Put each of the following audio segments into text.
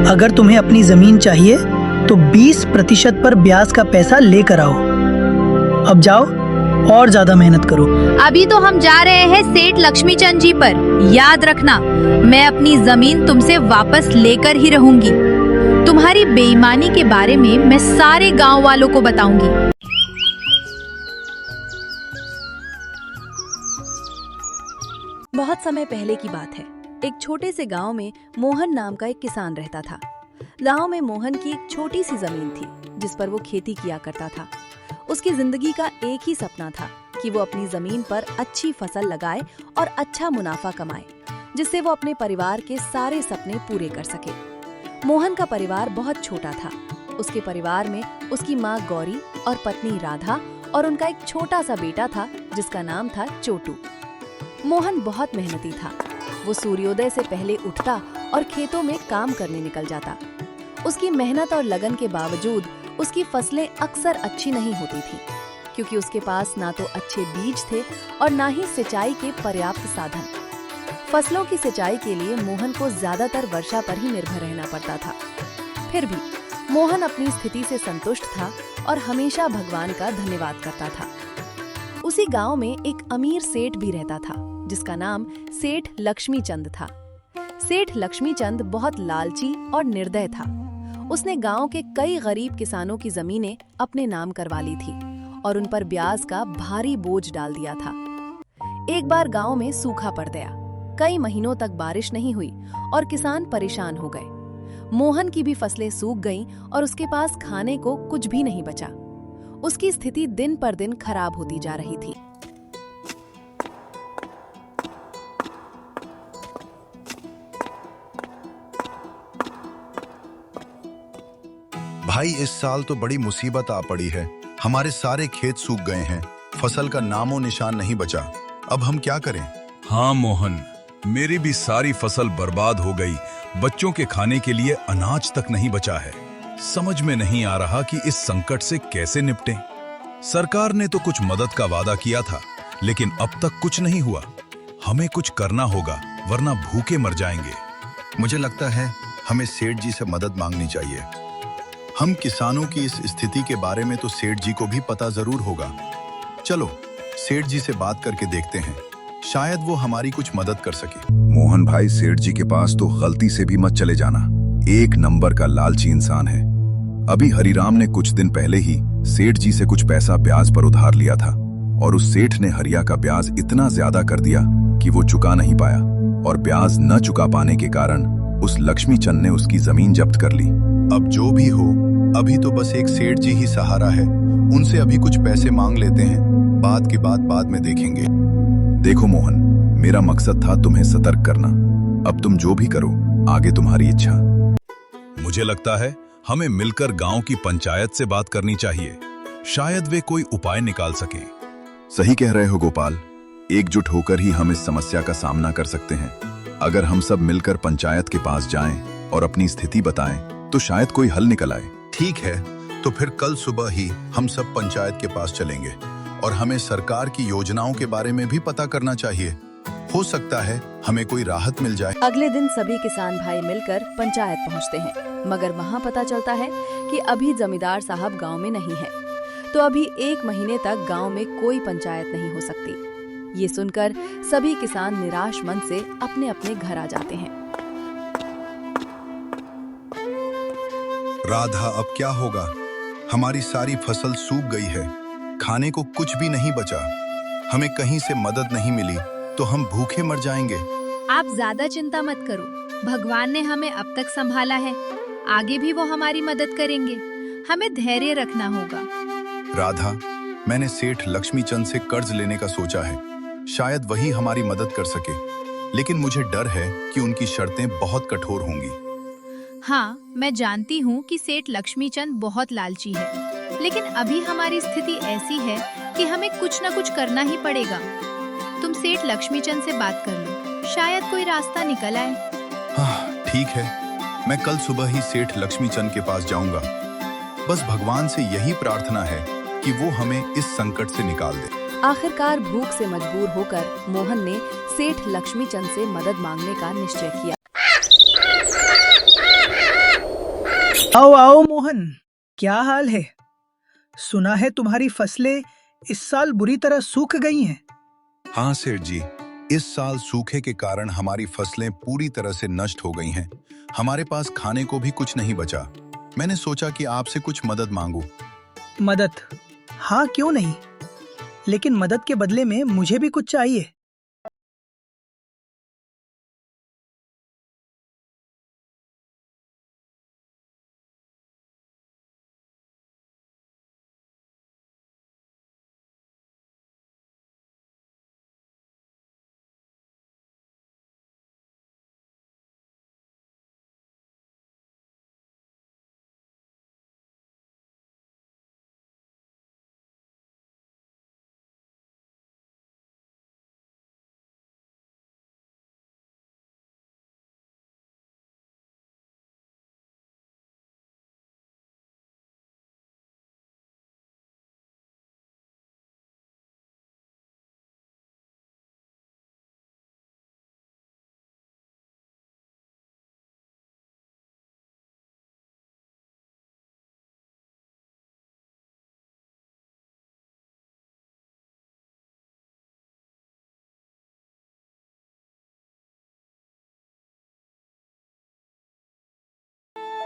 अगर तुम्हें अपनी जमीन चाहिए तो 20% पर ब्याज का पैसा लेकर आओ। अब जाओ और ज्यादा मेहनत करो। अभी तो हम जा रहे हैं सेठ लक्ष्मीचंद जी पर। याद रखना, मैं अपनी जमीन तुमसे वापस लेकर ही रहूंगी। तुम्हारी बेईमानी के बारे में मैं सारे गांव वालों को बताऊंगी। बहुत समय पहले की बात है। एक छोटे से गांव में मोहन नाम का एक किसान रहता था। गांव में मोहन की एक छोटी सी जमीन थी जिस पर वो खेती किया करता था। उसकी जिंदगी का एक ही सपना था कि वो अपनी जमीन पर अच्छी फसल लगाए और अच्छा मुनाफा कमाए, जिससे वो अपने परिवार के सारे सपने पूरे कर सके। मोहन का परिवार बहुत छोटा था। उसके परिवार में उसकी माँ गौरी और पत्नी राधा और उनका एक छोटा सा बेटा था जिसका नाम था चोटू। मोहन बहुत मेहनती था। वो सूर्योदय से पहले उठता और खेतों में काम करने निकल जाता। उसकी मेहनत और लगन के बावजूद उसकी फसलें अक्सर अच्छी नहीं होती थी, क्योंकि उसके पास ना तो अच्छे बीज थे और ना ही सिंचाई के पर्याप्त साधन। फसलों की सिंचाई के लिए मोहन को ज्यादातर वर्षा पर ही निर्भर रहना पड़ता था। फिर भी मोहन अपनी स्थिति से संतुष्ट था और हमेशा भगवान का धन्यवाद करता था। उसी गांव में एक अमीर सेठ भी रहता था जिसका नाम सेठ लक्ष्मीचंद था। सेठ लक्ष्मीचंद बहुत लालची और निर्दय था। उसने गांव के कई गरीब किसानों की जमीनें अपने नाम करवा ली थी और उन पर ब्याज का भारी बोझ डाल दिया था। एक बार गांव में सूखा पड़ गया। कई महीनों तक बारिश नहीं हुई और किसान परेशान हो गए। मोहन की भी फसलें सूख गईं और उसके पास खाने को कुछ भी नहीं बचा। उसकी स्थिति दिन पर दिन खराब होती जा रही थी। भाई, इस साल तो बड़ी मुसीबत आ पड़ी है। हमारे सारे खेत सूख गए हैं। फसल का नामो निशान नहीं बचा। अब हम क्या करें? हाँ मोहन, मेरी भी सारी फसल बर्बाद हो गई। बच्चों के खाने के लिए अनाज तक नहीं बचा है। समझ में नहीं आ रहा कि इस संकट से कैसे निपटें। सरकार ने तो कुछ मदद का वादा किया था, लेकिन अब तक कुछ नहीं हुआ। हमें कुछ करना होगा, वरना भूखे मर जाएंगे। मुझे लगता है हमें सेठ जी से मदद मांगनी चाहिए। हम किसानों की इस स्थिति के बारे में तो सेठ जी को भी पता जरूर होगा। चलो सेठ जी से बात करके देखते हैं, शायद वो हमारी कुछ मदद कर सके। मोहन भाई, सेठ जी के पास तो गलती से भी मत चले जाना। एक नंबर का लालची इंसान है। अभी हरिराम ने कुछ दिन पहले ही सेठ जी से कुछ पैसा ब्याज पर उधार लिया था और उस सेठ ने हरिया का ब्याज इतना ज्यादा कर दिया कि वो चुका नहीं पाया, और ब्याज न चुका पाने के कारण उस लक्ष्मीचंद ने उसकी जमीन जब्त कर ली। अब जो भी हो, अभी तो बस एक सेठ जी ही सहारा है। उनसे अभी कुछ पैसे मांग लेते हैं, बात की बात बाद में देखेंगे। देखो मोहन, मेरा मकसद था तुम्हें सतर्क करना। अब तुम जो भी करो, आगे तुम्हारी इच्छा। मुझे लगता है हमें मिलकर गांव की पंचायत से बात करनी चाहिए। शायद वे कोई उपाय निकाल सकें। सही कह रहे हो गोपाल, एकजुट होकर ही हम इस समस्या का सामना कर सकते हैं। अगर हम सब मिलकर पंचायत के पास जाएं और अपनी स्थिति बताएं, तो शायद कोई हल निकल आए। ठीक है, तो फिर कल सुबह ही हम सब पंचायत के पास चलेंगे और हमें सरकार की योजनाओं के बारे में भी पता करना चाहिए। हो सकता है हमें कोई राहत मिल जाए। अगले दिन सभी किसान भाई मिलकर पंचायत पहुंचते हैं, मगर वहां पता चलता है कि अभी जमींदार साहब गांव में नहीं है। तो अभी 1 महीने तक गांव में कोई पंचायत नहीं हो सकती। ये सुनकर सभी किसान निराश मन से अपने अपने घर आ जाते हैं। राधा, अब क्या होगा? हमारी सारी फसल सूख गई है, खाने को कुछ भी नहीं बचा। हमें कहीं से मदद नहीं मिली तो हम भूखे मर जाएंगे। आप ज्यादा चिंता मत करो, भगवान ने हमें अब तक संभाला है, आगे भी वो हमारी मदद करेंगे। हमें धैर्य रखना होगा। राधा, मैंने सेठ लक्ष्मीचंद से कर्ज लेने का सोचा है। शायद वही हमारी मदद कर सके, लेकिन मुझे डर है कि उनकी शर्तें बहुत कठोर होंगी। हाँ, मैं जानती हूँ कि सेठ लक्ष्मीचंद बहुत लालची है, लेकिन अभी हमारी स्थिति ऐसी है कि हमें कुछ न कुछ करना ही पड़ेगा। तुम सेठ लक्ष्मीचंद से बात कर लो, शायद कोई रास्ता निकल आए। हाँ, ठीक है, मैं कल सुबह ही सेठ लक्ष्मीचंद के पास जाऊंगा। बस भगवान से यही प्रार्थना है कि वो हमें इस संकट से निकाल दे। आखिरकार भूख से मजबूर होकर मोहन ने सेठ लक्ष्मीचंद से मदद मांगने का निश्चय किया। आओ आओ मोहन, क्या हाल है? सुना है तुम्हारी फसलें इस साल बुरी तरह सूख गई हैं। हाँ सेठ जी, इस साल सूखे के कारण हमारी फसलें पूरी तरह से नष्ट हो गई हैं। हमारे पास खाने को भी कुछ नहीं बचा। मैंने सोचा कि आपसे कुछ मदद मांगूं। मदद? हाँ, क्यों नहीं, लेकिन मदद के बदले में मुझे भी कुछ चाहिए।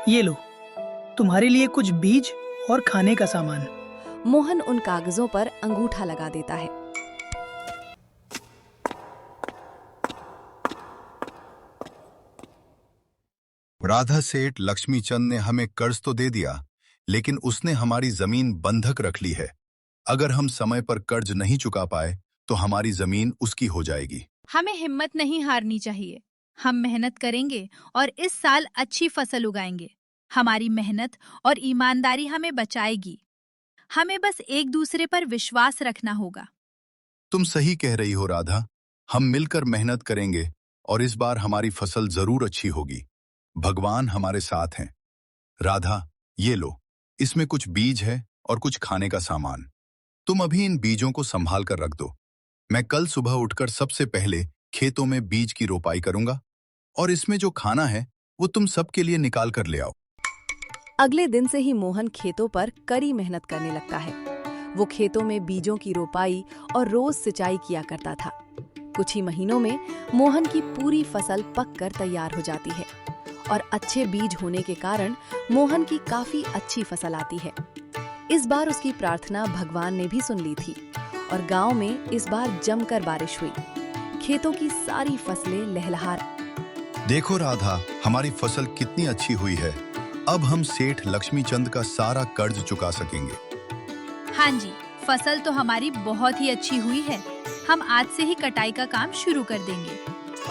ये लो, तुम्हारे लिए कुछ बीज और खाने का सामान। मोहन उन कागजों पर अंगूठा लगा देता है। राधा सेठ लक्ष्मीचंद ने हमें कर्ज तो दे दिया, लेकिन उसने हमारी जमीन बंधक रख ली है। अगर हम समय पर कर्ज नहीं चुका पाए तो हमारी जमीन उसकी हो जाएगी। हमें हिम्मत नहीं हारनी चाहिए। हम मेहनत करेंगे और इस साल अच्छी फसल उगाएंगे। हमारी मेहनत और ईमानदारी हमें बचाएगी। हमें बस एक दूसरे पर विश्वास रखना होगा। तुम सही कह रही हो राधा। हम मिलकर मेहनत करेंगे और इस बार हमारी फसल जरूर अच्छी होगी। भगवान हमारे साथ हैं। राधा, ये लो, इसमें कुछ बीज है और कुछ खाने का सामान। तुम अभी इन बीजों को संभाल कर रख दो। मैं कल सुबह उठकर सबसे पहले खेतों में बीज की रोपाई करूंगा और इसमें जो खाना है वो तुम सबके लिए निकाल कर ले आओ। अगले दिन से ही मोहन खेतों पर कड़ी मेहनत करने लगता है। वो खेतों में बीजों की रोपाई और रोज सिंचाई किया करता था। कुछ ही महीनों में मोहन की पूरी फसल पककर तैयार हो जाती है और अच्छे बीज होने के कारण मोहन की काफी अच्छी फसल आती है। इस बार उसकी प्रार्थना भगवान ने भी सुन ली थी और गांव में इस बार जमकर बारिश हुई। खेतों की सारी फसलें लहलहा। देखो राधा, हमारी फसल कितनी अच्छी हुई है। अब हम सेठ लक्ष्मीचंद का सारा कर्ज चुका सकेंगे। हाँ जी, फसल तो हमारी बहुत ही अच्छी हुई है। हम आज से ही कटाई का काम शुरू कर देंगे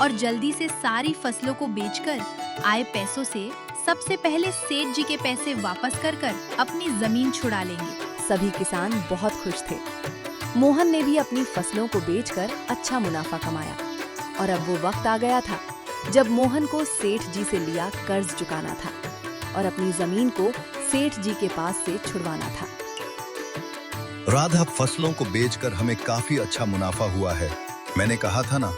और जल्दी से सारी फसलों को बेचकर आए पैसों से सबसे पहले सेठ जी के पैसे वापस कर अपनी जमीन छुड़ा लेंगे। सभी किसान बहुत खुश थे। मोहन ने भी अपनी फसलों को बेचकर अच्छा मुनाफा कमाया और अब वो वक्त आ गया था जब मोहन को सेठ जी से लिया कर्ज चुकाना था और अपनी जमीन को सेठ जी के पास से छुड़वाना था। राधा, फसलों को बेचकर हमें काफी अच्छा मुनाफा हुआ है। मैंने कहा था ना,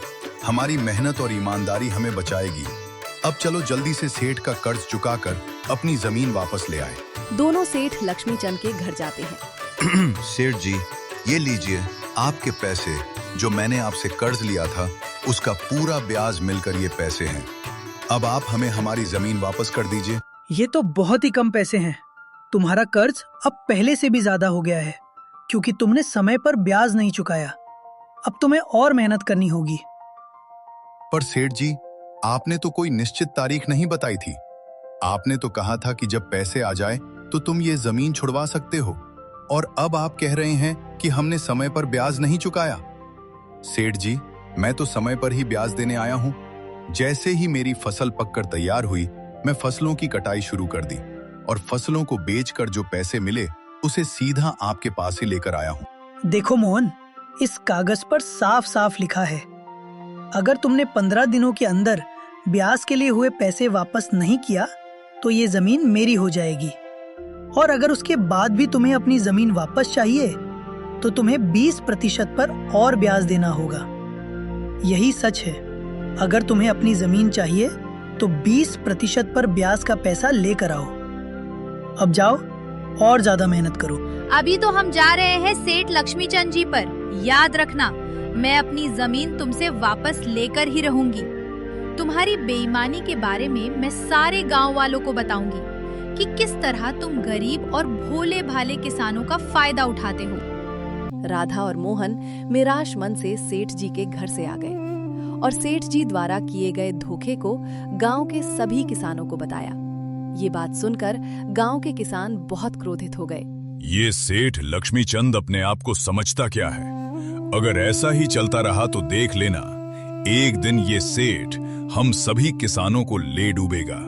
हमारी मेहनत और ईमानदारी हमें बचाएगी। अब चलो जल्दी से सेठ का कर्ज चुकाकर अपनी जमीन वापस ले आए। दोनों सेठ लक्ष्मीचंद के घर जाते हैं। सेठ जी, ये लीजिए आपके पैसे। जो मैंने आपसे कर्ज लिया था उसका पूरा ब्याज मिलकर ये पैसे हैं। अब आप हमें हमारी जमीन वापस कर दीजिए। ये तो बहुत ही कम पैसे हैं। तुम्हारा कर्ज अब पहले से भी ज्यादा हो गया है क्योंकि तुमने समय पर ब्याज नहीं चुकाया। अब तुम्हें और मेहनत करनी होगी। पर सेठ जी, आपने तो कोई निश्चित तारीख नहीं बताई थी। आपने तो कहा था कि जब पैसे आ जाए तो तुम ये जमीन छुड़वा सकते हो, और अब आप कह रहे हैं कि हमने समय पर ब्याज नहीं चुकाया। सेठ जी, मैं तो समय पर ही ब्याज देने आया हूँ। जैसे ही मेरी फसल पककर तैयार हुई, मैं फसलों की कटाई शुरू कर दी और फसलों को बेचकर जो पैसे मिले उसे सीधा आपके पास ही लेकर आया हूँ। देखो मोहन, इस कागज पर साफ साफ लिखा है, अगर तुमने 15 दिनों के अंदर ब्याज के लिए हुए पैसे वापस नहीं किया तो ये जमीन मेरी हो जाएगी, और अगर उसके बाद भी तुम्हें अपनी जमीन वापस चाहिए तो तुम्हें 20% पर और ब्याज देना होगा। यही सच है। अगर तुम्हें अपनी जमीन चाहिए तो 20% पर ब्याज का पैसा लेकर आओ। अब जाओ और ज्यादा मेहनत करो। अभी तो हम जा रहे हैं सेठ लक्ष्मीचंद जी पर। याद रखना, मैं अपनी जमीन तुमसे वापस लेकर ही रहूंगी। तुम्हारी बेईमानी के बारे में मैं सारे गांव वालों को बताऊंगी कि किस तरह तुम गरीब और भोले भाले किसानों का फायदा उठाते हो। राधा और मोहन निराश मन से सेठ जी के घर से आ गए और सेठ जी द्वारा किए गए धोखे को गांव के सभी किसानों को बताया। ये बात सुनकर गांव के किसान बहुत क्रोधित हो गए। ये सेठ लक्ष्मीचंद अपने आप को समझता क्या है? अगर ऐसा ही चलता रहा तो देख लेना, एक दिन ये सेठ हम सभी किसानों को ले डूबेगा।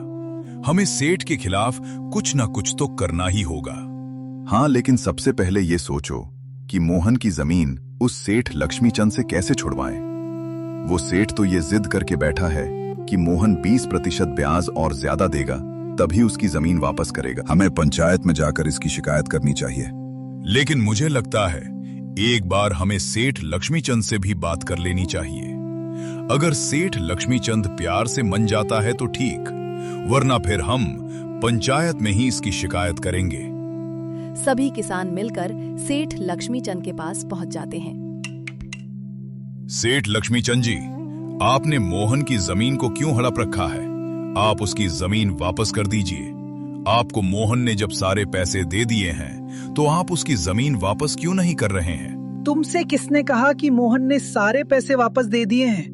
हमें सेठ के खिलाफ कुछ ना कुछ तो करना ही होगा। हाँ, लेकिन सबसे पहले ये सोचो कि मोहन की जमीन उस सेठ लक्ष्मीचंद से कैसे छुड़वाएं। वो सेठ तो ये जिद करके बैठा है कि मोहन 20% ब्याज और ज्यादा देगा तभी उसकी जमीन वापस करेगा। हमें पंचायत में जाकर इसकी शिकायत करनी चाहिए। लेकिन मुझे लगता है एक बार हमें सेठ लक्ष्मीचंद से भी बात कर लेनी चाहिए। अगर सेठ लक्ष्मीचंद प्यार से मन जाता है तो ठीक, वरना फिर हम पंचायत में ही इसकी शिकायत करेंगे। सभी किसान मिलकर सेठ लक्ष्मीचंद के पास पहुंच जाते हैं। सेठ लक्ष्मीचंद जी, आपने मोहन की जमीन को क्यों हड़प रखा है? आप उसकी जमीन वापस कर दीजिए। आपको मोहन ने जब सारे पैसे दे दिए हैं तो आप उसकी जमीन वापस क्यों नहीं कर रहे हैं? तुमसे किसने कहा कि मोहन ने सारे पैसे वापस दे दिए हैं?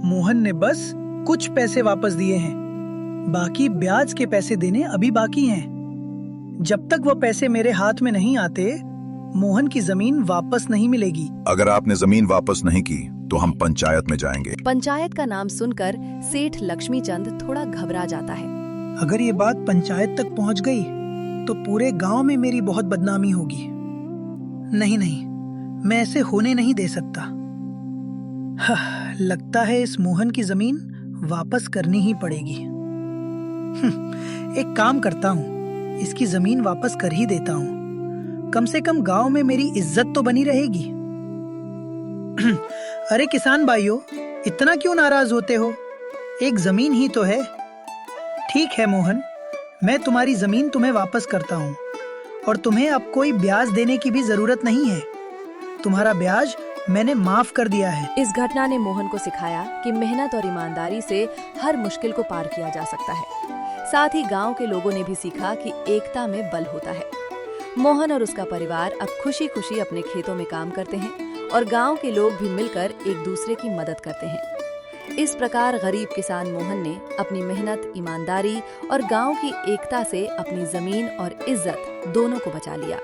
मोहन ने बस कुछ पैसे वापस दिए हैं, बाकी ब्याज के पैसे देने अभी बाकी हैं। जब तक वो पैसे मेरे हाथ में नहीं आते, मोहन की जमीन वापस नहीं मिलेगी। अगर आपने जमीन वापस नहीं की तो हम पंचायत में जाएंगे। पंचायत का नाम सुनकर सेठ लक्ष्मीचंद थोड़ा घबरा जाता है। अगर ये बात पंचायत तक पहुंच गई तो पूरे गांव में मेरी बहुत बदनामी होगी। नहीं नहीं, मैं ऐसे होने नहीं दे सकता। लगता है इस मोहन की जमीन वापस करनी ही पड़ेगी। एक काम करता हूँ, इसकी जमीन वापस कर ही देता हूँ। कम से कम गांव में मेरी इज्जत तो बनी रहेगी। अरे किसान भाइयों, इतना क्यों नाराज होते हो? एक जमीन ही तो है। ठीक है मोहन, मैं तुम्हारी जमीन तुम्हें वापस करता हूँ और तुम्हें अब कोई ब्याज देने की भी जरूरत नहीं है। तुम्हारा ब्याज मैंने माफ कर दिया है। इस घटना ने मोहन को सिखाया कि मेहनत और ईमानदारी से हर मुश्किल को पार किया जा सकता है। साथ ही गांव के लोगों ने भी सीखा कि एकता में बल होता है। मोहन और उसका परिवार अब खुशी खुशी अपने खेतों में काम करते हैं और गांव के लोग भी मिलकर एक दूसरे की मदद करते हैं। इस प्रकार गरीब किसान मोहन ने अपनी मेहनत, ईमानदारी और गांव की एकता से अपनी जमीन और इज्जत दोनों को बचा लिया।